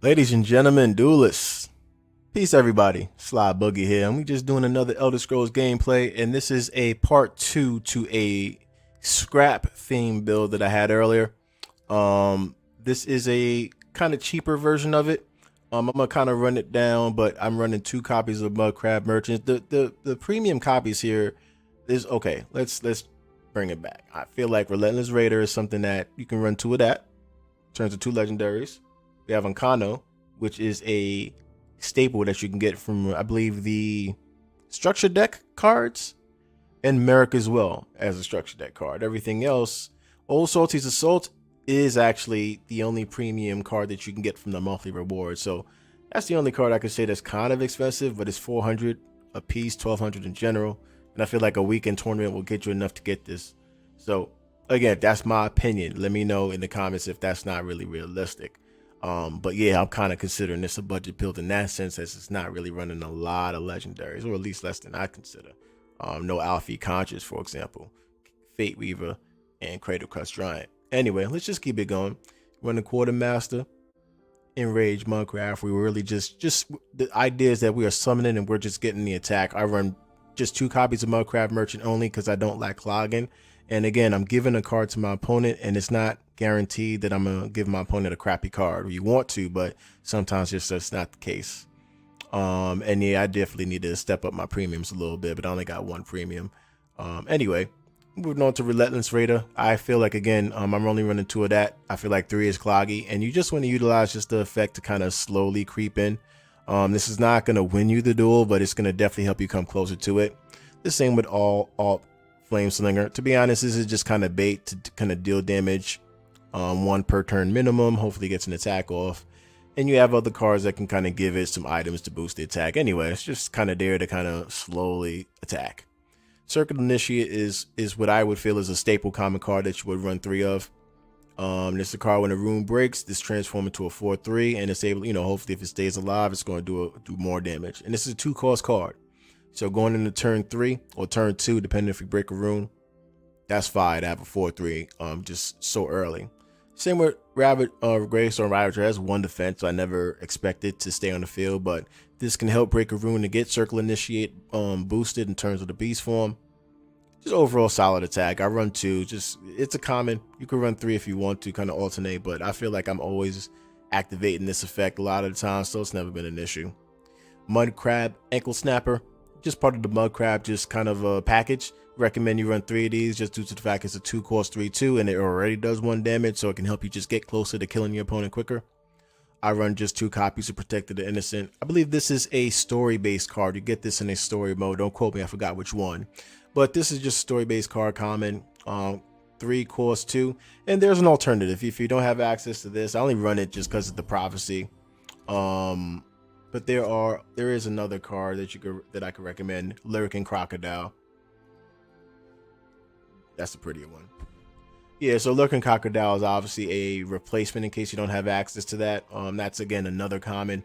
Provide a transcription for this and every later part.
Ladies and gentlemen, duelists. Peace, everybody. Sly Boogie here, and we just doing another Elder Scrolls gameplay, and this is a part 2 to a scrap theme build that I had earlier. This is a kind of cheaper version of it. I'm gonna kind of run it down, but I'm running 2 copies of Mudcrab Merchants. The premium copies here is okay. Let's bring it back. I feel like Relentless Raider is something that you can run 2 of that. Turns to 2 legendaries. We have Ancano, which is a staple that you can get from, I believe, the structure deck cards, and Merrick as well as a structure deck card. Everything else, Old Salty's Assault is actually the only premium card that you can get from the monthly reward. So that's the only card I could say that's kind of expensive, but it's 400 a piece, 1200 in general. And I feel like a weekend tournament will get you enough to get this. So again, that's my opinion. Let me know in the comments if that's not really realistic. But yeah, I'm kind of considering this a budget build in that sense, as it's not really running a lot of legendaries, or at least less than I consider. No Alfie Conscious, for example, Fate Weaver, and Cradle Crust Giant. Anyway, let's just keep it going. Run the Quartermaster, Enraged Mudcraft. We were really just the idea is that we are summoning and we're just getting the attack. I run just 2 copies of Mudcraft Merchant only because I don't like clogging. And again, I'm giving a card to my opponent, and it's not guaranteed that I'm gonna give my opponent a crappy card. You want to, but sometimes just that's not the case. And yeah, I definitely need to step up my premiums a little bit, but I only got 1 premium. Anyway, moving on to Relentless Raider. I feel like, again, I'm only running 2 of that. I feel like 3 is cloggy, and you just want to utilize just the effect to kind of slowly creep in. This is not going to win you the duel, but it's going to definitely help you come closer to it. The same with all Flame Slinger. To be honest, this is just kind of bait to kind of deal damage, 1 per turn minimum. Hopefully gets an attack off, and you have other cards that can kind of give it some items to boost the attack. Anyway, it's just kind of there to kind of slowly attack. Circuit Initiate is what I would feel is a staple common card that you would run 3 of. This is a card when a rune breaks, this transforms into a 4/3, and it's able, hopefully if it stays alive, it's going to do more damage. And this is a 2-cost card. So going into turn 3 or turn 2, depending if you break a rune, that's fine to have a 4/3 just so early. Same with Gravestone Ravager has 1 defense, so I never expect it to stay on the field, but this can help break a rune to get Circle Initiate boosted in terms of the beast form. Just overall solid attack. I run 2, it's a common. You can run 3 if you want to kind of alternate, but I feel like I'm always activating this effect a lot of the time, so it's never been an issue. Mud Crab Ankle Snapper, just part of the Mud Crab, just kind of a package. Recommend you run 3 of these just due to the fact it's a 2-cost 3/2 and it already does 1 damage, so it can help you just get closer to killing your opponent quicker. I run just 2 copies of Protect the Innocent. I believe this is a story-based card. You get this in a story mode. Don't quote me, I forgot which one. But this is just story-based card common. 3 cost 2. And there's an alternative. If you don't have access to this, I only run it just because of the prophecy. But there is another card that I could recommend, Lurking Crocodile. That's a prettier one. Yeah, so Lurking Crocodile is obviously a replacement in case you don't have access to that. That's again another common.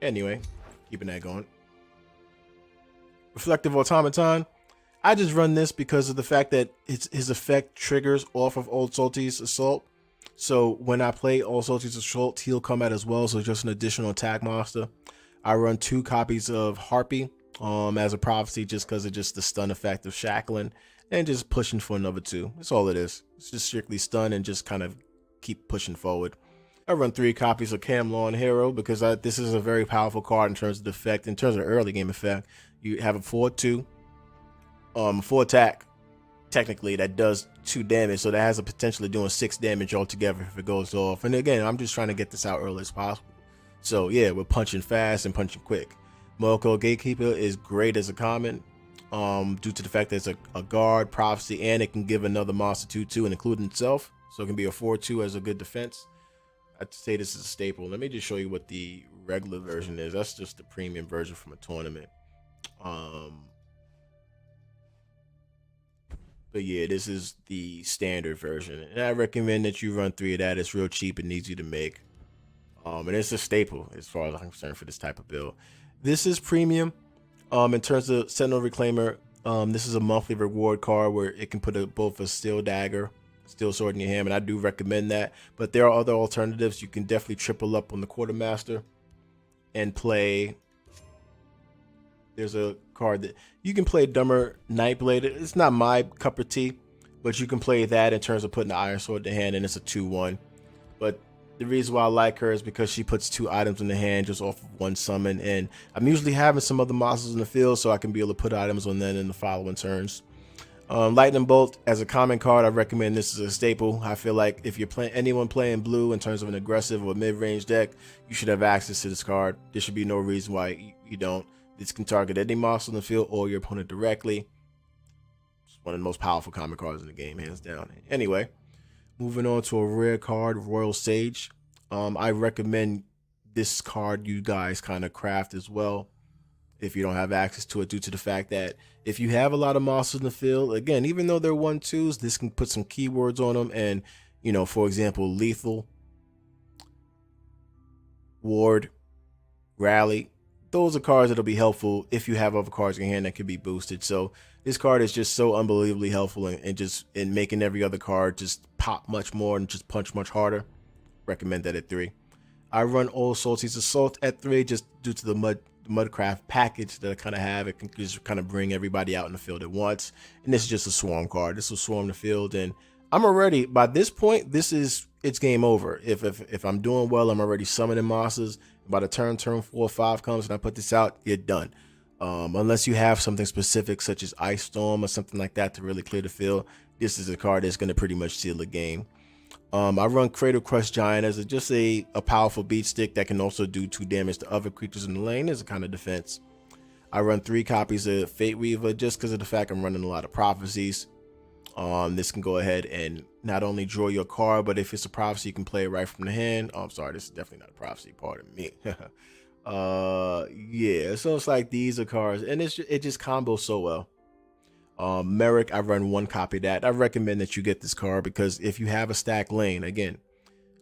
Anyway, keeping that going. Reflective Automaton. I just run this because of the fact that his effect triggers off of Old Salty's Assault. So when I play Old Salty's Assault, he'll come out as well, so just an additional attack monster. I run 2 copies of Harpy as a prophecy just because of just the stun effect of shackling and just pushing for another 2. That's all it is. It's just strictly stun and just kind of keep pushing forward. I run 3 copies of Camlon Hero because this is a very powerful card in terms of the effect. In terms of early game effect, you have a 4/2, 4 attack, technically, that does 2 damage, so that has a potential of doing 6 damage altogether if it goes off. And again, I'm just trying to get this out early as possible. So yeah, we're punching fast and punching quick. Moco Gatekeeper is great as a common, due to the fact that it's a guard, prophecy, and it can give another monster 2/2 and including itself. So it can be a 4/2 as a good defense. I'd say this is a staple. Let me just show you what the regular version is. That's just the premium version from a tournament. But yeah, this is the standard version, and I recommend that you run 3 of that. It's real cheap and easy to make, and it's a staple as far as I'm concerned for this type of build. This is premium. In terms of Sentinel Reclaimer, this is a monthly reward card where it can put both a Steel Dagger steel sword in your hand, and I do recommend that. But there are other alternatives. You can definitely triple up on the quartermaster and play. There's a card that you can play Dumber Nightblade. It's not my cup of tea, but you can play that in terms of putting the Iron Sword in the hand, and it's a 2/1. But the reason why I like her is because she puts 2 items in the hand just off of 1 summon, and I'm usually having some other monsters in the field, so I can be able to put items on them in the following turns. Lightning Bolt as a common card, I recommend this as a staple. I feel like if you're playing anyone playing blue in terms of an aggressive or mid-range deck, you should have access to this card. There should be no reason why you don't. This can target any monster in the field or your opponent directly. It's one of the most powerful common cards in the game, hands down. Anyway, moving on to a rare card, Royal Sage. I recommend this card you guys kind of craft as well if you don't have access to it, due to the fact that if you have a lot of monsters in the field, again, even though they're 1/2s, this can put some keywords on them. And, you know, for example, lethal, ward, rally, those are cards that'll be helpful if you have other cards in your hand that can be boosted. So this card is just so unbelievably helpful and just in making every other card just pop much more and just punch much harder. Recommend that at 3. I run Old Salty's Assault at 3 just due to the Mudcraft package that I kind of have. It can just kind of bring everybody out in the field at once. And this is just a swarm card. This will swarm the field, and I'm already, by this point, it's game over. If I'm doing well, I'm already summoning monsters. By the turn 4 or 5 comes and I put this out, you're done. Unless you have something specific such as Ice Storm or something like that to really clear the field, this is a card that's going to pretty much seal the game. I run Cradle Crush Giant as just a powerful beat stick that can also do 2 damage to other creatures in the lane as a kind of defense. I run 3 copies of Fate Weaver just because of the fact I'm running a lot of prophecies. This can go ahead and not only draw your card, but if it's a prophecy, you can play it right from the hand. Oh, I'm sorry, this is definitely not a prophecy, pardon me. Yeah, so it's like these are cards, and it just combos so well. Merrick, I run 1 copy of that. I recommend that you get this card because if you have a stack lane, again,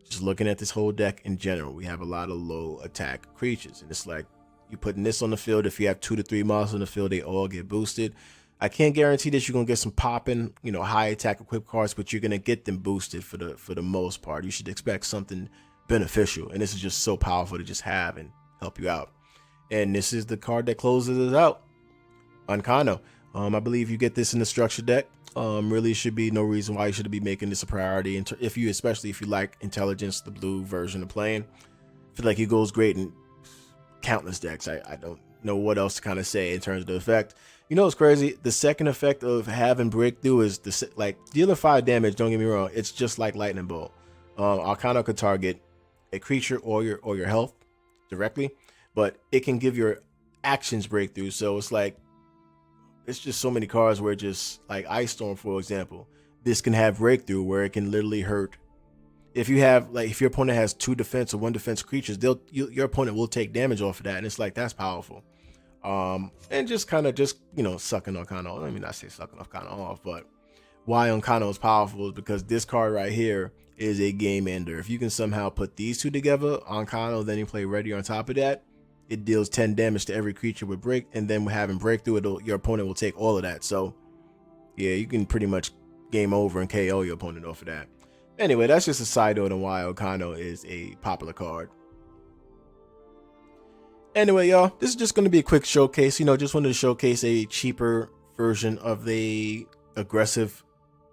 just looking at this whole deck in general, we have a lot of low attack creatures, and it's like you putting this on the field. If you have 2 to 3 monsters on the field, they all get boosted. I can't guarantee that you're gonna get some popping, you know, high attack equipped cards, but you're gonna get them boosted for the most part. You should expect something beneficial, and this is just so powerful to just have and help you out. And this is the card that closes it out. Unkano. I believe you get this in the structure deck. Really should be no reason why you should be making this a priority. Especially if you like intelligence, the blue version of playing. I feel like it goes great in countless decks. I don't know what else to kind of say in terms of the effect. You know what's crazy? The second effect of having breakthrough is like dealing 5 damage. Don't get me wrong, it's just like Lightning Bolt. Arcano could target a creature or your health directly, but it can give your actions breakthrough. So it's just so many cards where just like Ice Storm, for example, this can have breakthrough where it can literally hurt. If you have if your opponent has 2 defense or 1 defense creatures, your opponent will take damage off of that, and it's like that's powerful. And just kind of you know, sucking Arcano. Let me not say sucking Arcano off, but why Arcano is powerful is because this card right here is a game ender. If you can somehow put these 2 together, Arcano, then you play Ready on top of that, it deals 10 damage to every creature with break, and then having breakthrough, your opponent will take all of that. So yeah, you can pretty much game over and KO your opponent off of that. Anyway, that's just a side note on why Arcano is a popular card. Anyway, y'all, this is just going to be a quick showcase. You know, just wanted to showcase a cheaper version of the aggressive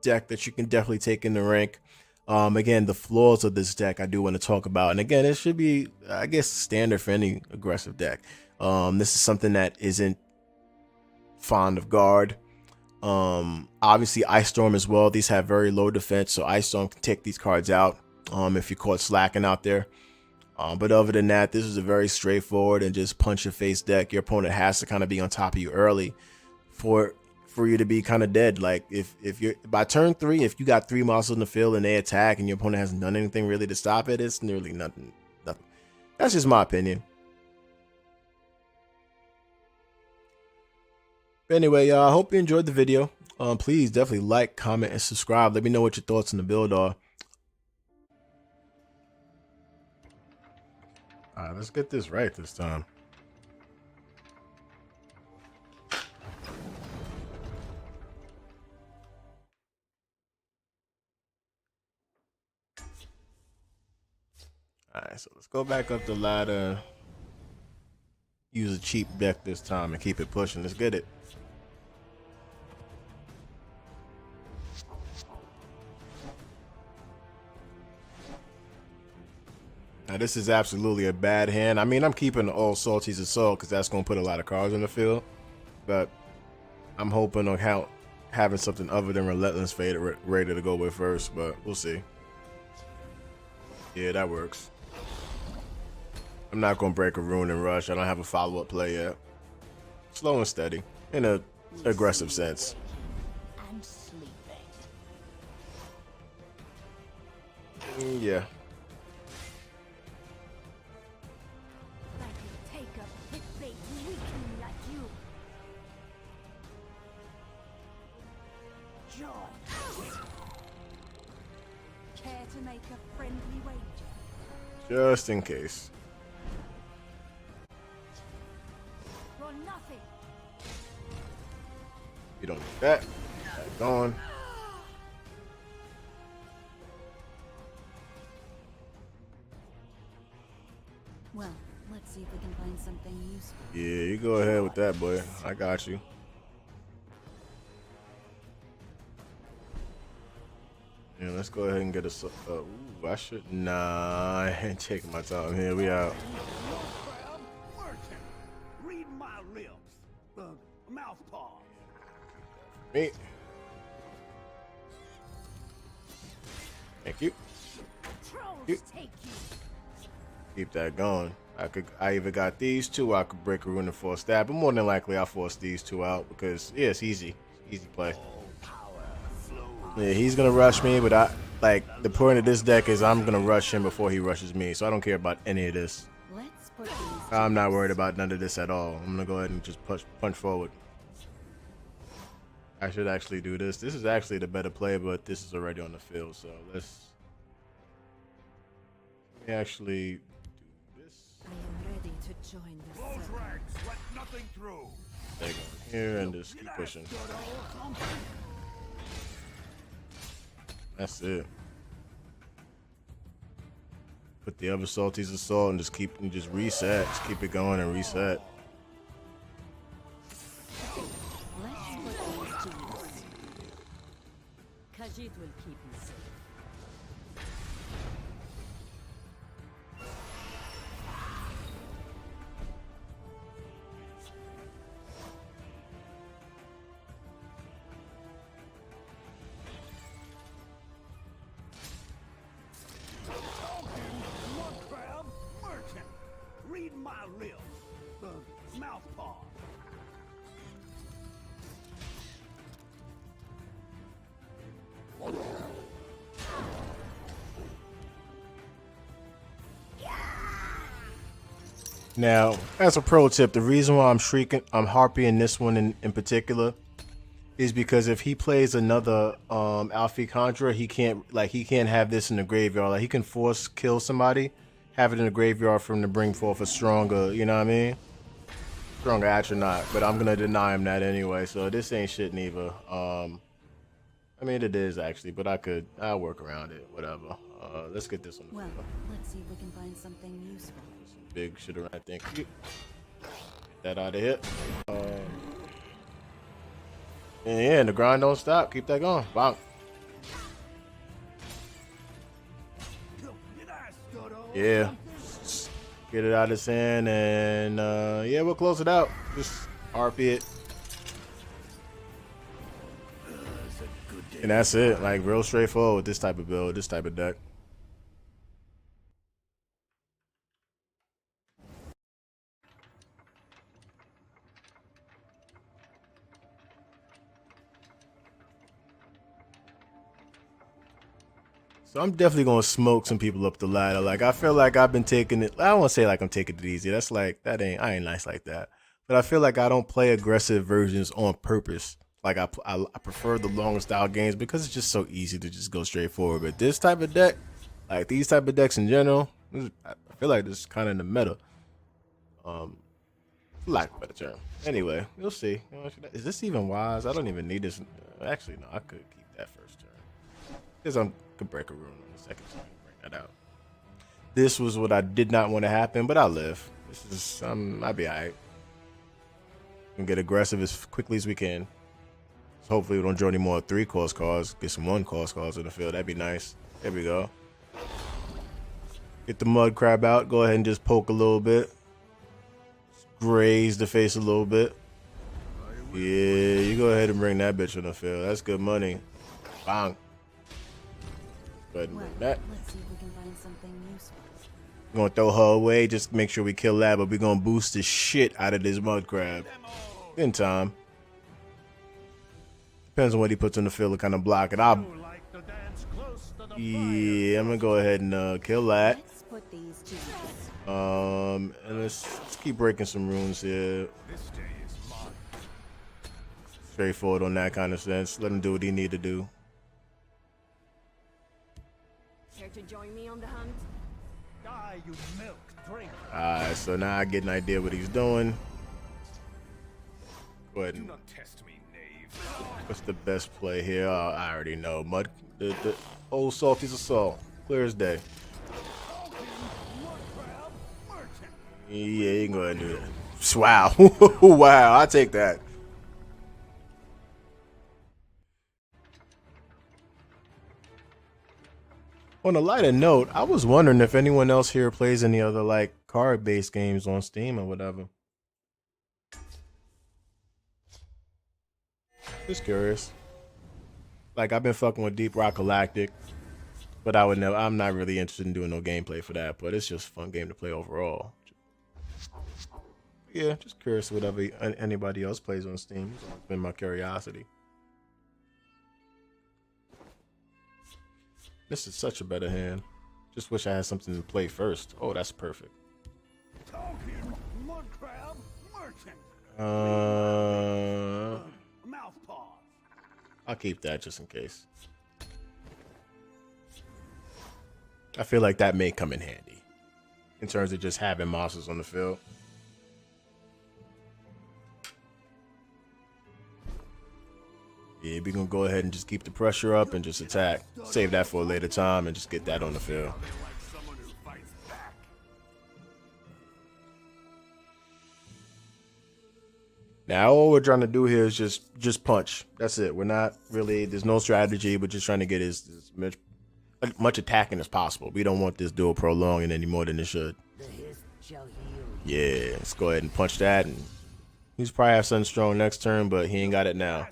deck that you can definitely take in the rank. Again, the flaws of this deck I do want to talk about. And again, it should be, I guess, standard for any aggressive deck. This is something that isn't fond of guard. Obviously, Ice Storm as well. These have very low defense, so Ice Storm can take these cards out if you're caught slacking out there. But other than that, this is a very straightforward and just punch your face deck. Your opponent has to kind of be on top of you early for you to be kind of dead. Like if you're by turn 3, if you got 3 monsters in the field and they attack and your opponent hasn't done anything really to stop it, it's nearly nothing. That's just my opinion. But anyway, y'all, I hope you enjoyed the video. Please definitely like, comment, and subscribe. Let me know what your thoughts on the build are. All right, let's get this right this time. Alright, so let's go back up the ladder. Use a cheap deck this time and keep it pushing. Let's get it. Now this is absolutely a bad hand. I mean, I'm keeping all Salty's Assault because that's going to put a lot of cards on the field. But I'm hoping on having something other than Relentless Fate ready to go with first. But we'll see. Yeah, that works. I'm not going to break a rune and rush. I don't have a follow-up play yet. Slow and steady in a aggressive sense. Yeah. Care to make a friendly wager? Just in case. For nothing. You don't need that. That's gone. Well, let's see if we can find something useful. Yeah, you go ahead with that, boy. I got you. Yeah, let's go ahead and get a. Ooh, I should. Nah, I ain't taking my time here. We out. Read my lips. Mouth paw. Me. Thank you. Trolls take you. Keep that going. I either got these two, or I could break a rune and force that, but more than likely I'll force these two out because yeah, it's easy. Easy play. Yeah, he's gonna rush me, but the point of this deck is I'm gonna rush him before he rushes me, so I don't care about any of this. I'm not worried about none of this at all. I'm gonna go ahead and just punch forward. I should actually do this. This is actually the better play, but this is already on the field, so let me actually do this. I am ready to join the Close ranks, let nothing through. There you go. Here and just keep pushing. That's it. Put the other Salty's Assault and just reset. Just keep it going and reset. Let's put these to use. Khajiit will keep me safe. Read my lips. Mouth paw. Now, as a pro tip, the reason why I'm harping this one in particular is because if he plays another Alfie Conjurer, he can't have this in the graveyard. Like he can force kill somebody, have it in the graveyard for him to bring forth a stronger, you know what I mean? Stronger Atronach, but I'm gonna deny him that anyway, so this ain't shit neither. I mean it is actually, but I'll work around it, whatever. Let's get this one. Well, let's see if we can find something useful. Some big shit around, thank you. Get that out of here. Yeah, and the grind don't stop. Keep that going. Bonk. Yeah. Get it out of his hand, and yeah, we'll close it out. Just RP it. And that's it. Like, real straightforward with this type of build, this type of deck. So I'm definitely gonna smoke some people up the ladder. Like I feel like I've been taking it. I don't want to say like I'm taking it easy. That's like I ain't nice like that. But I feel like I don't play aggressive versions on purpose. Like I prefer the longer style games because it's just so easy to just go straight forward. But this type of deck, like these type of decks in general, I feel like this is kind of in the meta. Lack of a better term. Anyway, we'll see. Is this even wise? I don't even need this. Actually, no. I could keep that first turn because I could break a rune on the second turn and bring that out. This was what I did not want to happen, but I'll live. This is I'll be alright. And get aggressive as quickly as we can. So hopefully we don't draw any more 3-cost cards. Get some 1-cost cards in the field. That'd be nice. There we go. Get the mud crab out. Go ahead and just poke a little bit. Graze the face a little bit. Yeah, you go ahead and bring that bitch on the field. That's good money. Bang. Go ahead and bring that. Let's see if we can find something useful. We're gonna throw her away. Just make sure we kill that, but we're gonna boost the shit out of this mud crab. In time. Depends on what he puts in the field to kind of block it. Yeah, I'm gonna go ahead and kill that. Let's put these to use. And let's keep breaking some runes here. Straightforward on that kind of sense. Let him do what he need to do. Care to join me on the hunt? Die, you milk drink. Alright, so now I get an idea what he's doing. Go ahead and Not test me, knave. what's the best play here? I already know. The old Salty's Assault. Clear as day. Yeah, you can go ahead and do that. Wow. Wow, I take that. On a lighter note, I was wondering if anyone else here plays any other like card-based games on Steam or whatever. Just curious. Like I've been fucking with Deep Rock Galactic, but I'm not really interested in doing no gameplay for that. But it's just a fun game to play overall. Yeah, just curious whatever anybody else plays on Steam. It's always been my curiosity. This is such a better hand. Just wish I had something to play first. Oh, that's perfect. Talking mud crab merchant. Mouth paws. I'll keep that just in case. I feel like that may come in handy in terms of just having monsters on the field. Yeah, we're gonna go ahead and just keep the pressure up and just attack. Save that for a later time and just get that on the field. Now all we're trying to do here is just punch. That's it. We're not really, there's no strategy. We're just trying to get as much attacking as possible. We don't want this duel prolonging any more than it should. Yeah, let's go ahead and punch that. And he's probably have something strong next turn, but he ain't got it now.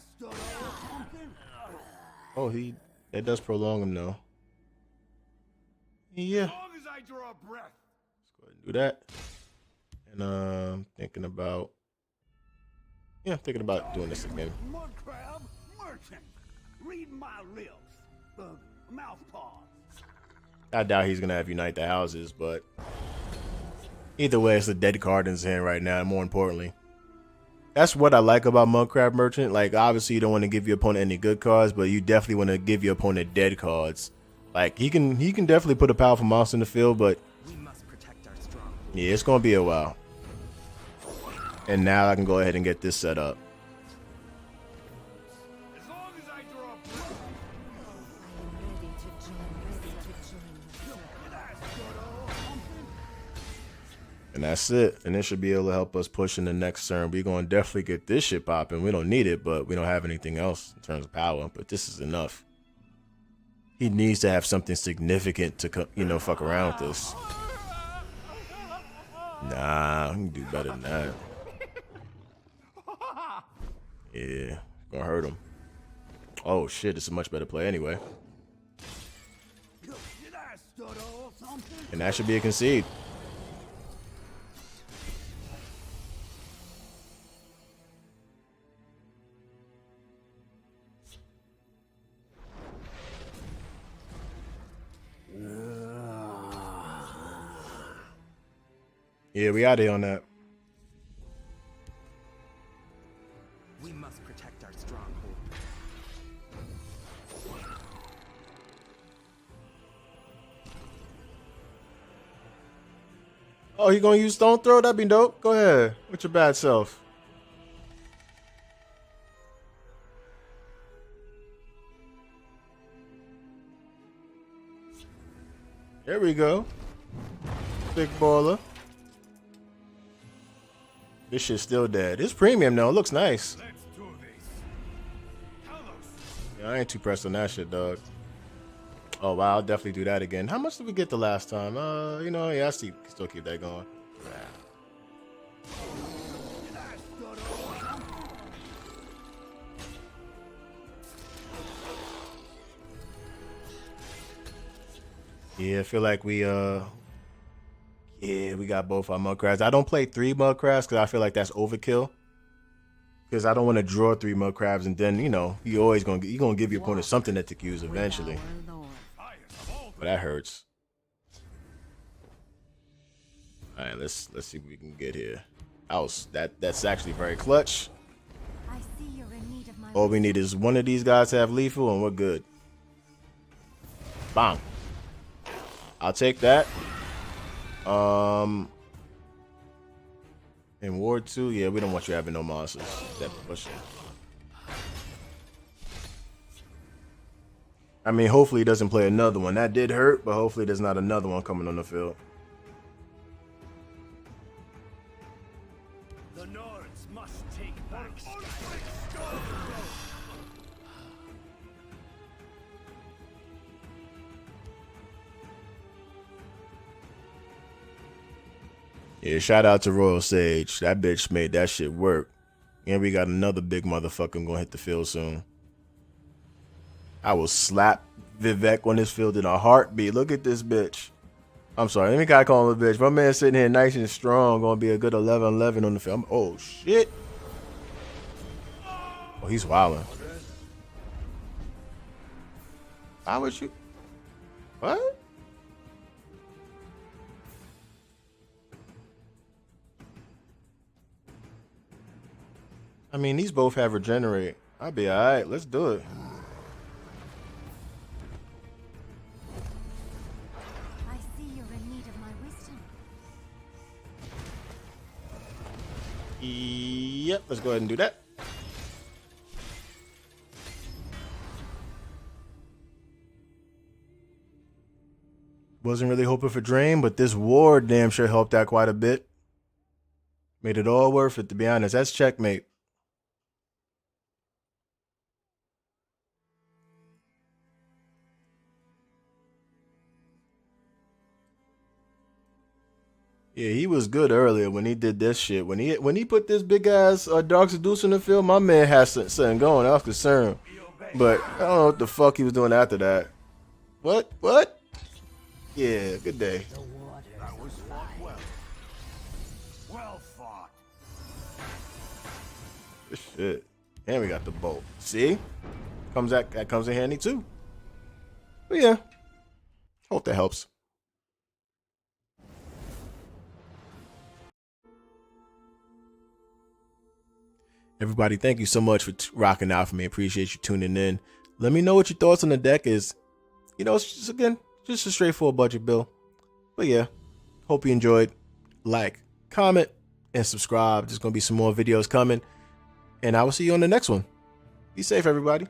Oh, it does prolong him though. Yeah. As long as I draw breath. Let's go ahead and do that. And thinking about doing this again. Mud crab merchant. Read my lips. Mouth paws. I doubt he's gonna have Unite the Houses, but either way, it's a dead card in his hand right now. And more importantly, that's what I like about Mudcrab Merchant. Like, obviously, you don't want to give your opponent any good cards, but you definitely want to give your opponent dead cards. Like, he can definitely put a powerful monster in the field, but yeah, it's gonna be a while. And now I can go ahead and get this set up. As long as I draw breath. And that's it. And this should be able to help us push in the next turn. We're going to definitely get this shit popping. We don't need it, but we don't have anything else in terms of power. But this is enough. He needs to have something significant to, fuck around with this. Nah, he can do better than that. Yeah, gonna hurt him. Oh shit, it's a much better play anyway. And that should be a concede. Yeah, we out here on that. We must protect our stronghold. Oh, he gonna use Stone Throw? That'd be dope. Go ahead. With your bad self. There we go. Big baller. This shit's still dead. It's premium though. It looks nice. Let's do this. Yeah, I ain't too pressed on that shit, dog. Oh wow, I'll definitely do that again. How much did we get the last time? You know, yeah, I still keep that going. Yeah, I feel like we we got both our mudcrabs. I don't play 3 mudcrabs because I feel like that's overkill. Because I don't want to draw 3 mudcrabs and then, you know, you're gonna give your opponent something that to use eventually. But that hurts. All right, let's see what we can get here. House. That's actually very clutch. I see you're in need of my All we need is one of these guys to have lethal and we're good. Bang. I'll take that. In Ward 2, yeah, we don't want you having no monsters. That pushing. I mean, hopefully he doesn't play another one. That did hurt, but hopefully there's not another one coming on the field. The Nords must take back Sky. Yeah, shout out to Royal Sage. That bitch made that shit work. And we got another big motherfucker gonna hit the field soon. I will slap Vivek on this field in a heartbeat. Look at this bitch. I'm sorry, let me gotta call him a bitch. My man sitting here nice and strong, gonna be a good 11-11 on the field. Oh shit. Oh, he's wilding. Why would you? What? I mean, these both have regenerate. I'll be alright. Let's do it. I see you're in need of my wisdom. Yep, let's go ahead and do that. Wasn't really hoping for Drain, but this ward damn sure helped out quite a bit. Made it all worth it, to be honest. That's checkmate. Yeah, he was good earlier when he did this shit. When he put this big ass Dark Seducer in the field, my man had something going. I was concerned, but I don't know what the fuck he was doing after that. What? What? Yeah, good day. That was fought well. Well fought. Good shit. And we got the bolt. See, that comes in handy too. But yeah, hope that helps. Everybody, thank you so much for rocking out for me. Appreciate you tuning in. Let me know what your thoughts on the deck is. You know, it's just, again, just a straightforward budget build. But yeah, hope you enjoyed. Like, comment, and subscribe. There's going to be some more videos coming. And I will see you on the next one. Be safe, everybody.